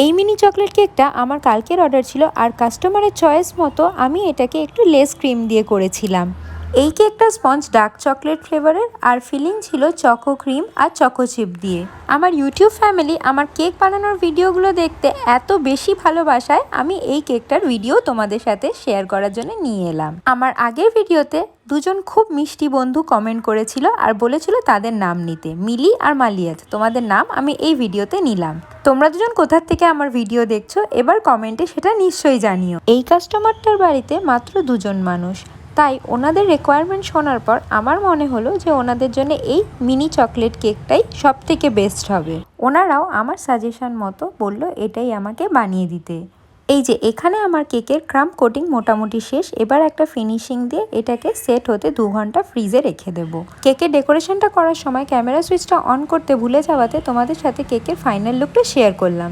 এই mini chocolate কেকটা আমার কালকের অর্ডার ছিল, আর কাস্টমারের চয়েস মতো আমি এটাকে একটু লেস ক্রিম দিয়ে করেছিলাম। এই কেকটা স্পঞ্জ ডার্ক চকলেট ফ্লেভারের, আর ফিলিং ছিল চকো ক্রিম আর চকো চিপ দিয়ে। আমার ইউটিউব ফ্যামিলি আমার কেক বানানোর ভিডিওগুলো দেখতে এত বেশি ভালোবাসায়, আমি এই কেকটার ভিডিও তোমাদের সাথে শেয়ার করার জন্য নিয়ে এলাম। আমার আগের ভিডিওতে দুজন খুব মিষ্টি বন্ধু কমেন্ট করেছিল আর বলেছিল তাদের নাম নিতে, মিলি আর মালিয়াত। তোমাদের নাম আমি এই ভিডিওতে নিলাম। তোমরা দুজন কোথা থেকে আমার ভিডিও দেখছো এবার কমেন্টে সেটা নিশ্চয়ই জানিও। এই কাস্টমারটার বাড়িতে মাত্র দুজন মানুষ, তাই ওনাদের রিকোয়ারমেন্ট শোনার পর আমার মনে হলো যে ওনাদের জন্য এই মিনি চকলেট কেকটাই সব থেকে বেস্ট হবে। ওনারাও আমার সাজেশন মতো বলল এটাই আমাকে বানিয়ে দিতে। এই যে এখানে আমার কেকের ক্রাম্ব কোটিং মোটামুটি শেষ। এবার একটা ফিনিশিং দিয়ে এটাকে সেট হতে 2 ঘন্টা ফ্রিজে রেখে দেবো। কেকের ডেকোরেশনটা করার সময় ক্যামেরা সুইচটা অন করতে ভুলে যাওয়াতে তোমাদের সাথে কেকের ফাইনাল লুকটা শেয়ার করলাম।